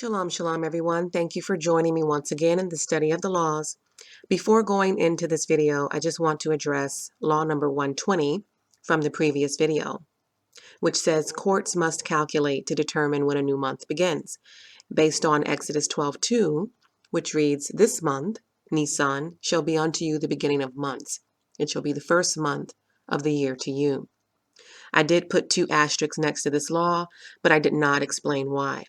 Shalom, shalom, everyone. Thank you for joining me once again in the study of the laws. Before going into this video, I just want to address law number 120 from the previous video, which says courts must calculate to determine when a new month begins, based on Exodus 12:2, which reads, "This month, Nisan, shall be unto you the beginning of months. It shall be the first month of the year to you." I did put 2 asterisks next to this law, but I did not explain why.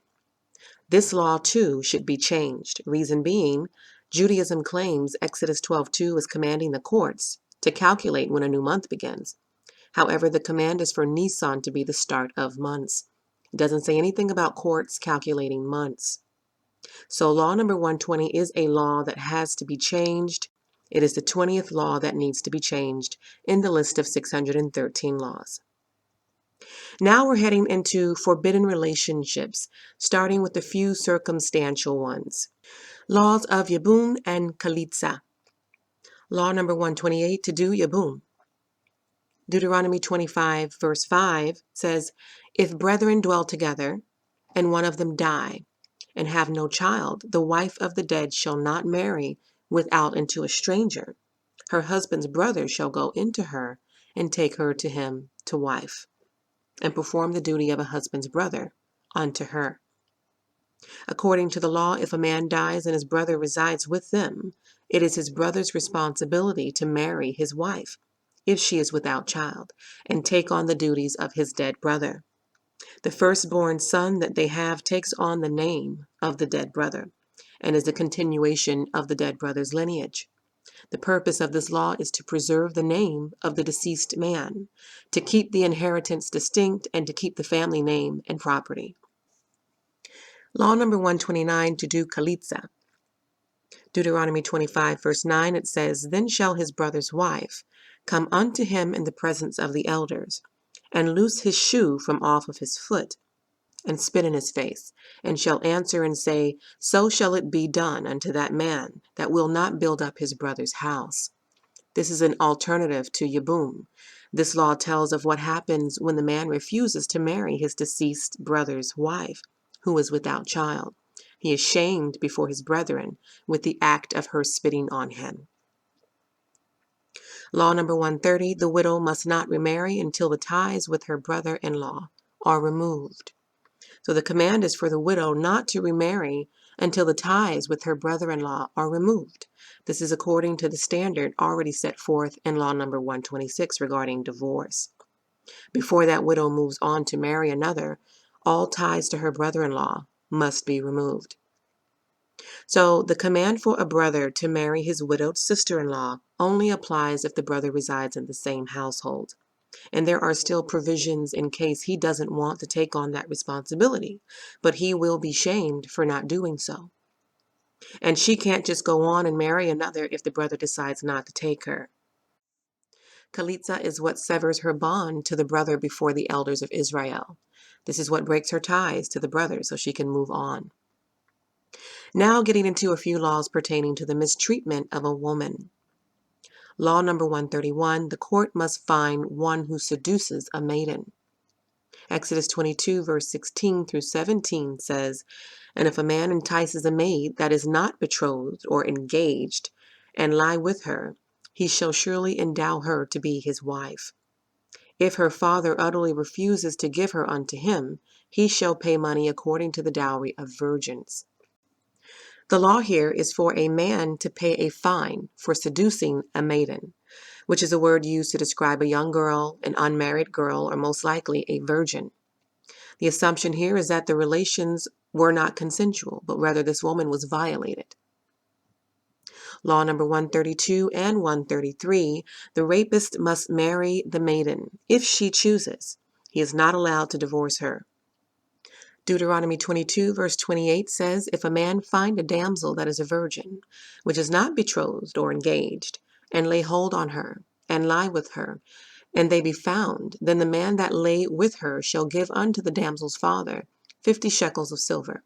This law, too, should be changed. Reason being, Judaism claims Exodus 12:2 is commanding the courts to calculate when a new month begins. However, the command is for Nisan to be the start of months. It doesn't say anything about courts calculating months. So law number 120 is a law that has to be changed. It is the 20th law that needs to be changed in the list of 613 laws. Now we're heading into forbidden relationships, starting with a few circumstantial ones. Laws of Yibum and Kalitza. Law number 128, to do Yibum. Deuteronomy 25, verse 5 says, "If brethren dwell together, and one of them die, and have no child, the wife of the dead shall not marry without into a stranger. Her husband's brother shall go into her, and take her to him to wife, and perform the duty of a husband's brother unto her." According to the law, if a man dies and his brother resides with them, it is his brother's responsibility to marry his wife, if she is without child, and take on the duties of his dead brother. The firstborn son that they have takes on the name of the dead brother, and is a continuation of the dead brother's lineage. The purpose of this law is to preserve the name of the deceased man, to keep the inheritance distinct, and to keep the family name and property. Law number 129, to do Kalitza. Deuteronomy 25, verse 9, it says, "Then shall his brother's wife come unto him in the presence of the elders, and loose his shoe from off of his foot, and spit in his face, and shall answer and say, So shall it be done unto that man that will not build up his brother's house." This is an alternative to Yibum. This law tells of what happens when the man refuses to marry his deceased brother's wife, who is without child. He is shamed before his brethren with the act of her spitting on him. Law number 130, the widow must not remarry until the ties with her brother-in-law are removed. So the command is for the widow not to remarry until the ties with her brother-in-law are removed. This is according to the standard already set forth in law number 126 regarding divorce. Before that widow moves on to marry another, all ties to her brother-in-law must be removed. So the command for a brother to marry his widowed sister-in-law only applies if the brother resides in the same household. And there are still provisions in case he doesn't want to take on that responsibility, but he will be shamed for not doing so. And she can't just go on and marry another if the brother decides not to take her. Kalitza is what severs her bond to the brother before the elders of Israel. This is what breaks her ties to the brother so she can move on. Now getting into a few laws pertaining to the mistreatment of a woman. Law number 131, the court must fine one who seduces a maiden. Exodus 22, verse 16 through 17 says, "And if a man entices a maid that is not betrothed or engaged, and lie with her, he shall surely endow her to be his wife. If her father utterly refuses to give her unto him, he shall pay money according to the dowry of virgins." The law here is for a man to pay a fine for seducing a maiden, which is a word used to describe a young girl, an unmarried girl, or most likely a virgin. The assumption here is that the relations were not consensual, but rather this woman was violated. Law number 132 and 133, the rapist must marry the maiden if she chooses. He is not allowed to divorce her. Deuteronomy 22, verse 28 says, "If a man find a damsel that is a virgin, which is not betrothed or engaged, and lay hold on her, and lie with her, and they be found, then the man that lay with her shall give unto the damsel's father 50 shekels of silver,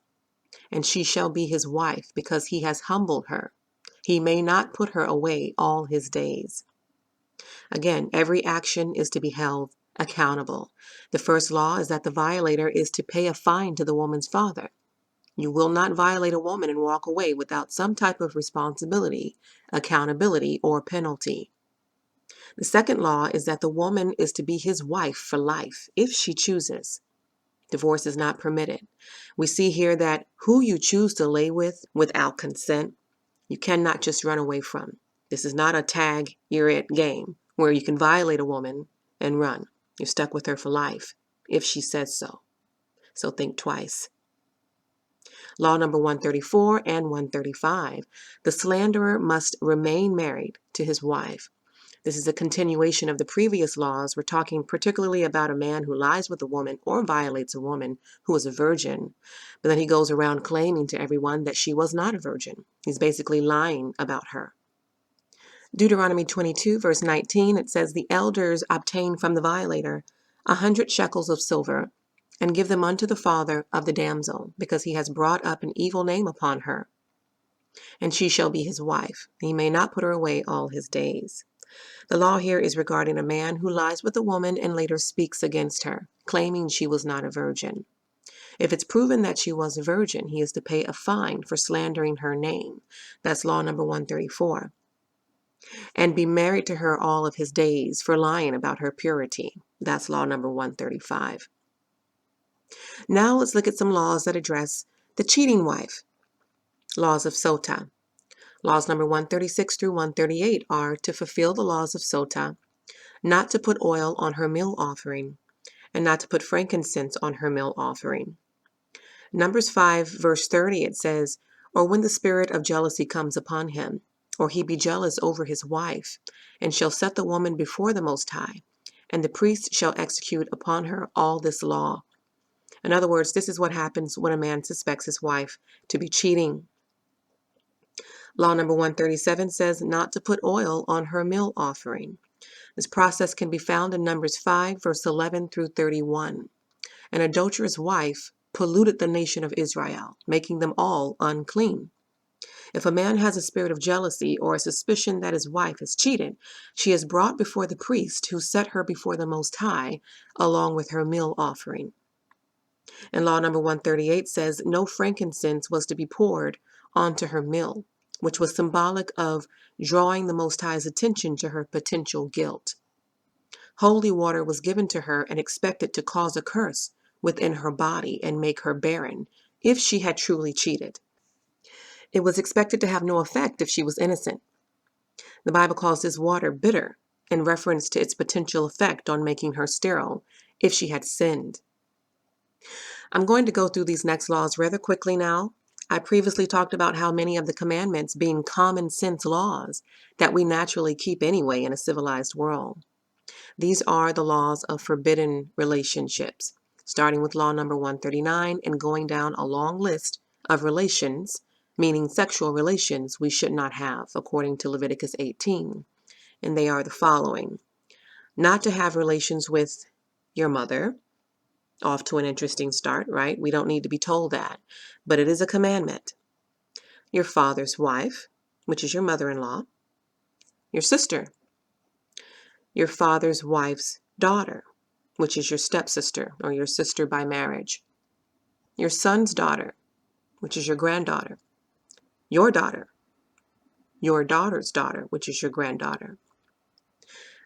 and she shall be his wife, because he has humbled her. He may not put her away all his days." Again, every action is to be held accountable. The first law is that the violator is to pay a fine to the woman's father. You will not violate a woman and walk away without some type of responsibility, accountability, or penalty. The second law is that the woman is to be his wife for life, if she chooses. Divorce is not permitted. We see here that who you choose to lay with without consent, you cannot just run away from. This is not a tag, you're it game where you can violate a woman and run. You're stuck with her for life, if she says so. So think twice. Law number 134 and 135. The slanderer must remain married to his wife. This is a continuation of the previous laws. We're talking particularly about a man who lies with a woman or violates a woman who is a virgin, but then he goes around claiming to everyone that she was not a virgin. He's basically lying about her. Deuteronomy 22, verse 19, it says, the elders obtain from the violator 100 shekels of silver, and give them unto the father of the damsel, because he has brought up an evil name upon her. And she shall be his wife. He may not put her away all his days. The law here is regarding a man who lies with a woman and later speaks against her, claiming she was not a virgin. If it's proven that she was a virgin, he is to pay a fine for slandering her name. That's law number 134. And be married to her all of his days for lying about her purity. That's law number 135. Now let's look at some laws that address the cheating wife. Laws of Sota. Laws number 136 through 138 are to fulfill the laws of Sota, not to put oil on her meal offering, and not to put frankincense on her meal offering. Numbers 5 verse 30, it says, or when the spirit of jealousy comes upon him, or he be jealous over his wife, and shall set the woman before the Most High, and the priest shall execute upon her all this law. In other words, this is what happens when a man suspects his wife to be cheating. Law number 137 says not to put oil on her meal offering. This process can be found in Numbers 5, verse 11 through 31. An adulterous wife polluted the nation of Israel, making them all unclean. If a man has a spirit of jealousy or a suspicion that his wife has cheated, she is brought before the priest who set her before the Most High, along with her meal offering. And law number 138 says no frankincense was to be poured onto her meal, which was symbolic of drawing the Most High's attention to her potential guilt. Holy water was given to her and expected to cause a curse within her body and make her barren if she had truly cheated. It was expected to have no effect if she was innocent. The Bible calls this water bitter in reference to its potential effect on making her sterile if she had sinned. I'm going to go through these next laws rather quickly now. I previously talked about how many of the commandments being common sense laws that we naturally keep anyway in a civilized world. These are the laws of forbidden relationships, starting with law number 139 and going down a long list of relations, meaning sexual relations we should not have, according to Leviticus 18. And they are the following. Not to have relations with your mother. Off to an interesting start, right? We don't need to be told that, but it is a commandment. Your father's wife, which is your mother-in-law. Your sister. Your father's wife's daughter, which is your stepsister or your sister by marriage. Your son's daughter, which is your granddaughter. Your daughter. Your daughter's daughter, which is your granddaughter.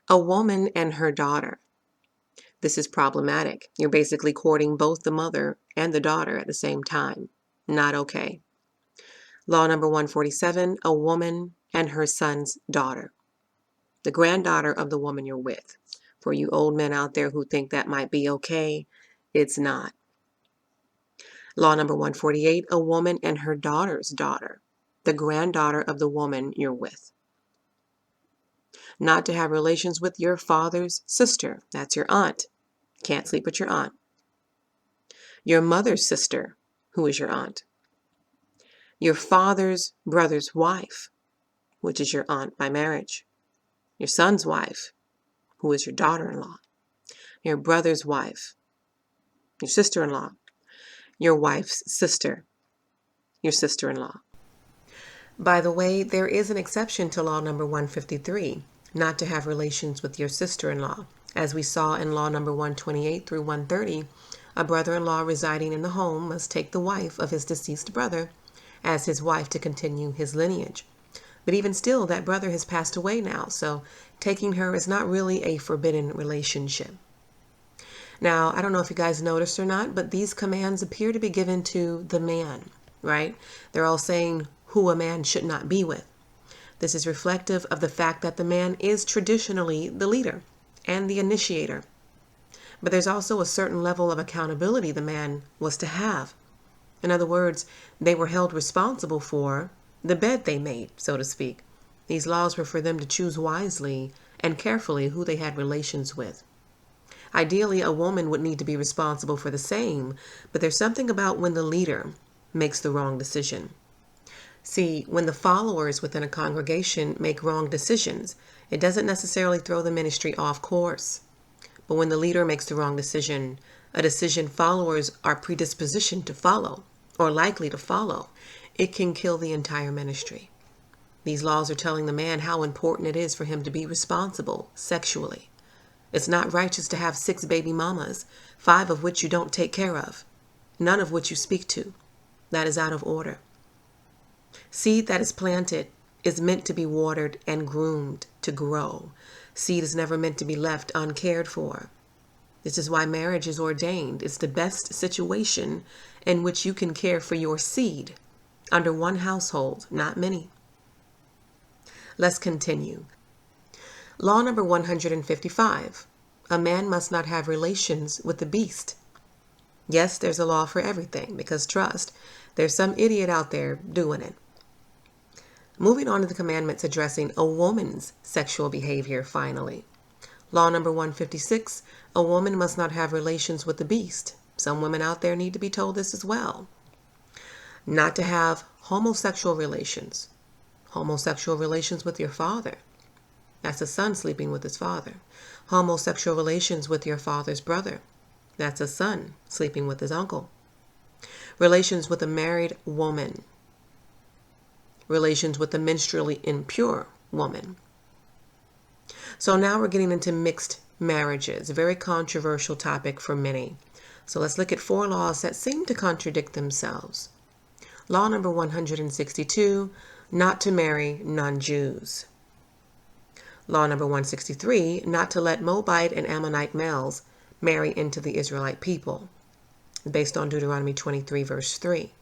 A woman and her daughter. This is problematic. You're basically courting both the mother and the daughter at the same time. Not okay. Law number 147, a woman and her son's daughter. The granddaughter of the woman you're with. For you old men out there who think that might be okay, it's not. Law number 148, a woman and her daughter's daughter. The granddaughter of the woman you're with. Not to have relations with your father's sister. That's your aunt. Can't sleep with your aunt. Your mother's sister, who is your aunt. Your father's brother's wife, which is your aunt by marriage. Your son's wife, who is your daughter-in-law. Your brother's wife. Your sister-in-law. Your wife's sister. Your sister-in-law. By the way, there is an exception to law number 153, not to have relations with your sister-in-law. As we saw in law number 128 through 130, A brother-in-law residing in the home must take the wife of his deceased brother as his wife to continue his lineage. But even still, that brother has passed away now, so taking her is not really a forbidden relationship. Now, I don't know if you guys noticed or not, but these commands appear to be given to the man, right? They're all saying who a man should not be with. This is reflective of the fact that the man is traditionally the leader and the initiator. But there's also a certain level of accountability the man was to have. In other words, they were held responsible for the bed they made, so to speak. These laws were for them to choose wisely and carefully who they had relations with. Ideally, a woman would need to be responsible for the same, but there's something about when the leader makes the wrong decision. See, when the followers within a congregation make wrong decisions, it doesn't necessarily throw the ministry off course. But when the leader makes the wrong decision, a decision followers are predispositioned to follow, or likely to follow, it can kill the entire ministry. These laws are telling the man how important it is for him to be responsible sexually. It's not righteous to have 6 baby mamas, 5 of which you don't take care of, none of which you speak to. That is out of order. Seed that is planted is meant to be watered and groomed to grow. Seed is never meant to be left uncared for. This is why marriage is ordained. It's the best situation in which you can care for your seed under one household, not many. Let's continue. Law number 155. A man must not have relations with the beast. Yes, there's a law for everything, because trust, there's some idiot out there doing it. Moving on to the commandments addressing a woman's sexual behavior, finally. Law number 156. A woman must not have relations with the beast. Some women out there need to be told this as well. Not to have homosexual relations. Homosexual relations with your father. That's a son sleeping with his father. Homosexual relations with your father's brother. That's a son sleeping with his uncle. Relations with a married woman. Relations with a menstrually impure woman. So now we're getting into mixed marriages, a very controversial topic for many. So let's look at 4 laws that seem to contradict themselves. Law number 162, not to marry non-Jews. Law number 163, not to let Moabite and Ammonite males marry into the Israelite people, based on Deuteronomy 23, verse 3.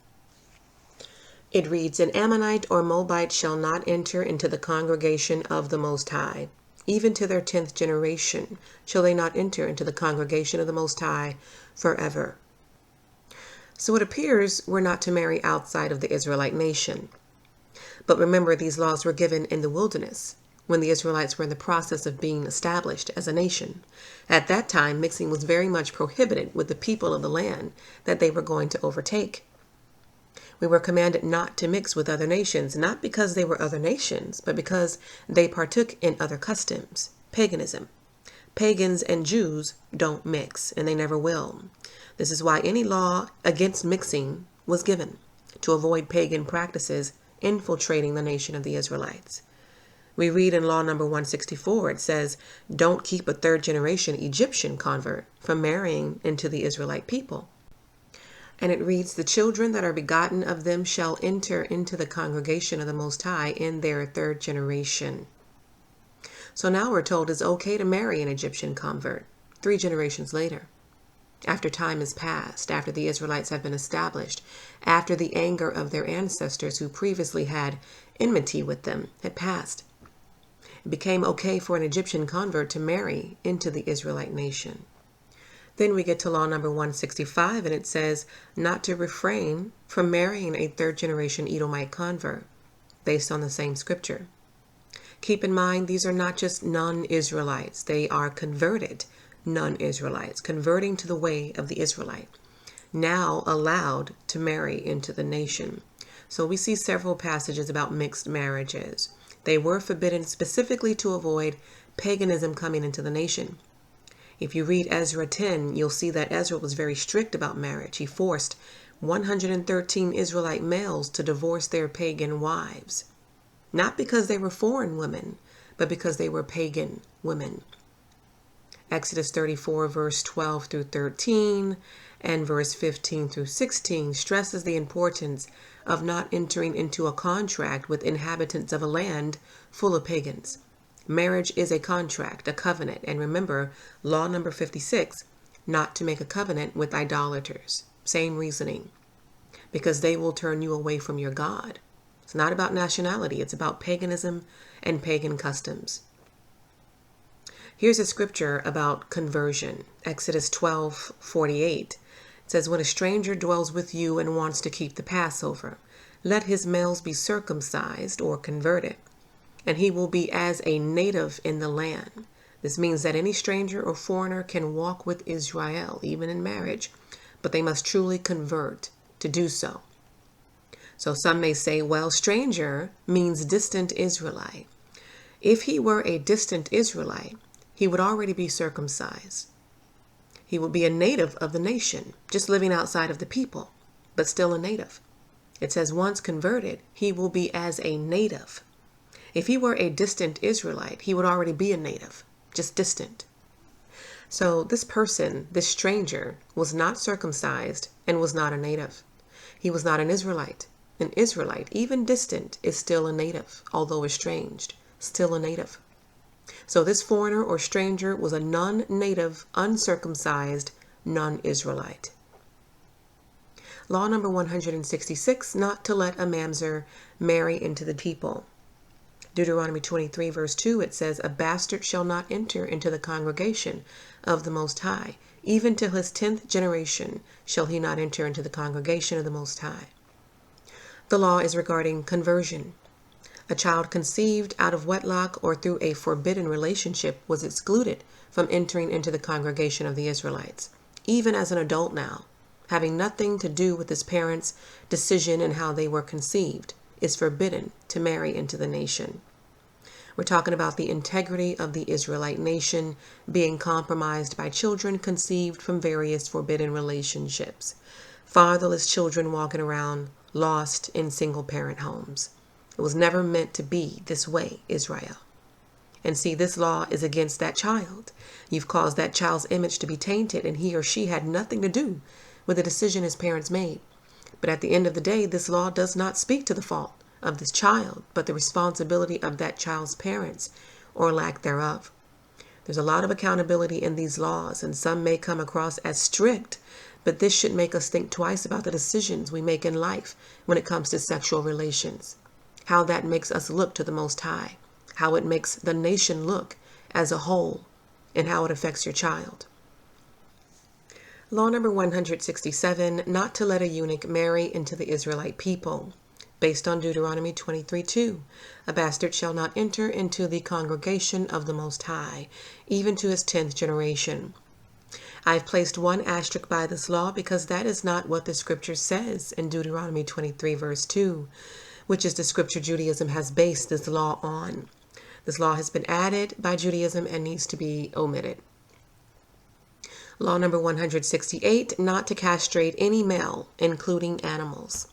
It reads, An Ammonite or Moabite shall not enter into the congregation of the Most High. Even to their 10th generation shall they not enter into the congregation of the Most High forever. So it appears we're not to marry outside of the Israelite nation. But remember, these laws were given in the wilderness, when the Israelites were in the process of being established as a nation. At that time, mixing was very much prohibited with the people of the land that they were going to overtake. We were commanded not to mix with other nations, not because they were other nations, but because they partook in other customs, paganism. Pagans and Jews don't mix, and they never will. This is why any law against mixing was given, to avoid pagan practices infiltrating the nation of the Israelites. We read in law number 164, it says, don't keep a 3rd generation Egyptian convert from marrying into the Israelite people. And it reads, the children that are begotten of them shall enter into the congregation of the Most High in their 3rd generation. So now we're told it's okay to marry an Egyptian convert 3 generations later, after time has passed, after the Israelites have been established, after the anger of their ancestors who previously had enmity with them had passed. It became okay for an Egyptian convert to marry into the Israelite nation. Then we get to law number 165, and it says not to refrain from marrying a 3rd generation Edomite convert, based on the same scripture. Keep in mind, these are not just non-Israelites. They are converted non-Israelites, converting to the way of the Israelite, now allowed to marry into the nation. So we see several passages about mixed marriages. They were forbidden specifically to avoid paganism coming into the nation. If you read Ezra 10, you'll see that Ezra was very strict about marriage. He forced 113 Israelite males to divorce their pagan wives, not because they were foreign women, but because they were pagan women. Exodus 34, verse 12 through 13, and verse 15 through 16 stresses the importance of not entering into a contract with inhabitants of a land full of pagans. Marriage is a contract, a covenant, and remember, law number 56, not to make a covenant with idolaters. Same reasoning, because they will turn you away from your God. It's not about nationality, it's about paganism and pagan customs. Here's a scripture about conversion. Exodus 12:48. It says, when a stranger dwells with you and wants to keep the Passover, let his males be circumcised or converted, and he will be as a native in the land. This means that any stranger or foreigner can walk with Israel, even in marriage, but they must truly convert to do so. So some may say, well, stranger means distant Israelite. If he were a distant Israelite, he would already be circumcised. He would be a native of the nation, just living outside of the people, but still a native. It says once converted, he will be as a native. If he were a distant Israelite, he would already be a native, just distant. So this person, this stranger, was not circumcised and was not a native. He was not an Israelite. An Israelite, even distant, is still a native, although estranged, still a native. So this foreigner or stranger was a non-native, uncircumcised, non-Israelite. Law number 166, not to let a mamzer marry into the people. Deuteronomy 23, verse 2, it says, a bastard shall not enter into the congregation of the Most High. Even till his 10th generation shall he not enter into the congregation of the Most High. The law is regarding conversion. A child conceived out of wedlock or through a forbidden relationship was excluded from entering into the congregation of the Israelites. Even as an adult now, having nothing to do with his parents' decision and how they were conceived, is forbidden to marry into the nation. We're talking about the integrity of the Israelite nation being compromised by children conceived from various forbidden relationships. Fatherless children walking around lost in single-parent homes. It was never meant to be this way, Israel. And see, this law is against that child. You've caused that child's image to be tainted, and he or she had nothing to do with the decision his parents made. But at the end of the day, this law does not speak to the fault of this child, but the responsibility of that child's parents, or lack thereof. There's a lot of accountability in these laws, and some may come across as strict, but this should make us think twice about the decisions we make in life when it comes to sexual relations. How that makes us look to the Most High, how it makes the nation look as a whole, and how it affects your child. Law number 167, not to let a eunuch marry into the Israelite people. Based on Deuteronomy 23:2, a bastard shall not enter into the congregation of the Most High, even to his 10th generation. I've placed one asterisk by this law because that is not what the scripture says in Deuteronomy 23, verse 2, which is the scripture Judaism has based this law on. This law has been added by Judaism and needs to be omitted. Law number 168, not to castrate any male, including animals.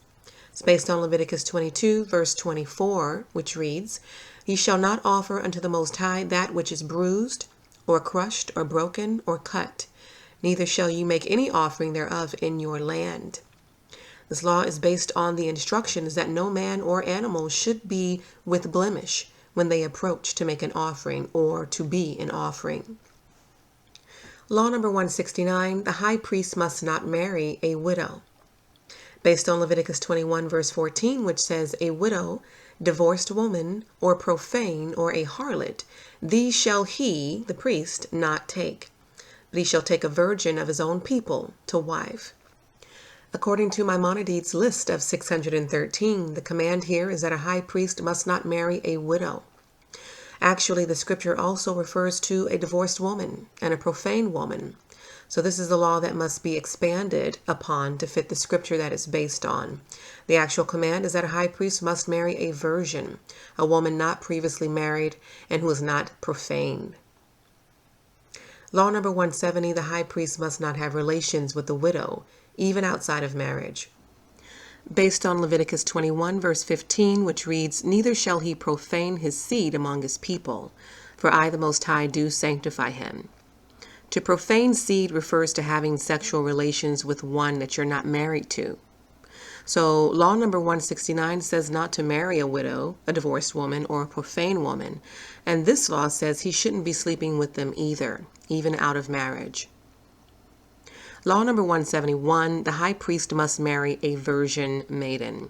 It's based on Leviticus 22, verse 24, which reads, ye shall not offer unto the Most High that which is bruised, or crushed, or broken, or cut. Neither shall you make any offering thereof in your land. This law is based on the instructions that no man or animal should be with blemish when they approach to make an offering or to be an offering. Law number 169, the high priest must not marry a widow. Based on Leviticus 21, verse 14, which says, a widow, divorced woman, or profane, or a harlot, these shall he, the priest, not take. But he shall take a virgin of his own people to wife. According to Maimonides' list of 613, the command here is that a high priest must not marry a widow. Actually, the scripture also refers to a divorced woman and a profane woman. So this is the law that must be expanded upon to fit the scripture that it's based on. The actual command is that a high priest must marry a virgin, a woman not previously married and who is not profane. Law number 170, the high priest must not have relations with the widow, even outside of marriage. Based on Leviticus 21, verse 15, which reads, neither shall he profane his seed among his people, for I, the Most High, do sanctify him. To profane seed refers to having sexual relations with one that you're not married to. So law number 169 says not to marry a widow, a divorced woman, or a profane woman. And this law says he shouldn't be sleeping with them either, even out of marriage. Law number 171, the high priest must marry a virgin maiden.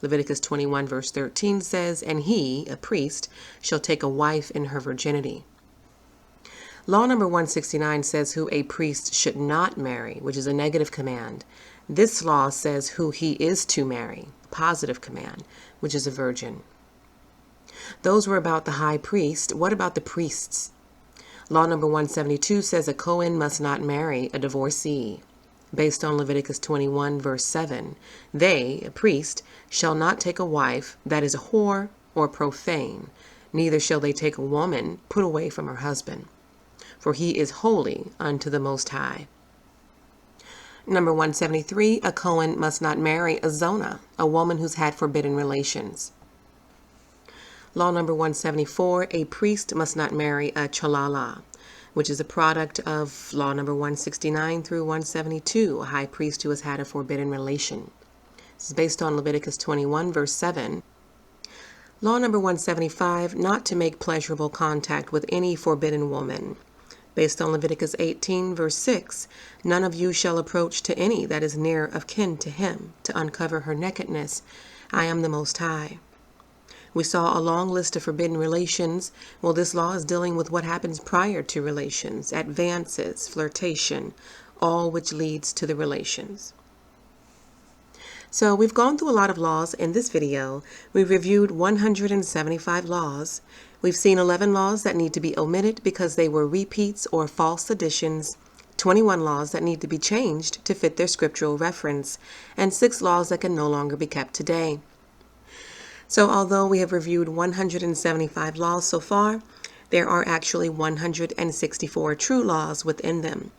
Leviticus 21 verse 13 says, and he, a priest, shall take a wife in her virginity. Law number 169 says who a priest should not marry, which is a negative command. This law says who he is to marry, positive command, which is a virgin. Those were about the high priest. What about the priests? Law number 172 says a Cohen must not marry a divorcee. Based on Leviticus 21 verse 7, they, a priest, shall not take a wife that is a whore or profane, neither shall they take a woman put away from her husband, for he is holy unto the Most High. Number 173, a Cohen must not marry a Zonah, a woman who's had forbidden relations. Law number 174, a priest must not marry a Chalala, which is a product of law number 169 through 172, a high priest who has had a forbidden relation. This is based on Leviticus 21 verse 7. Law number 175, not to make pleasurable contact with any forbidden woman. Based on Leviticus 18 verse 6, none of you shall approach to any that is near of kin to him, to uncover her nakedness. I am the Most High. We saw a long list of forbidden relations. Well, this law is dealing with what happens prior to relations, advances, flirtation, all which leads to the relations. So we've gone through a lot of laws in this video. We've reviewed 175 laws. We've seen 11 laws that need to be omitted because they were repeats or false additions, 21 laws that need to be changed to fit their scriptural reference, and 6 laws that can no longer be kept today. So although we have reviewed 175 laws so far, there are actually 164 true laws within them.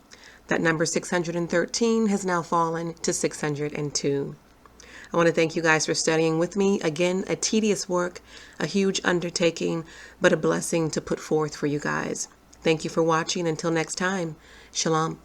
That number 613 has now fallen to 602. I want to thank you guys for studying with me. Again, a tedious work, a huge undertaking, but a blessing to put forth for you guys. Thank you for watching. Until next time, Shalom.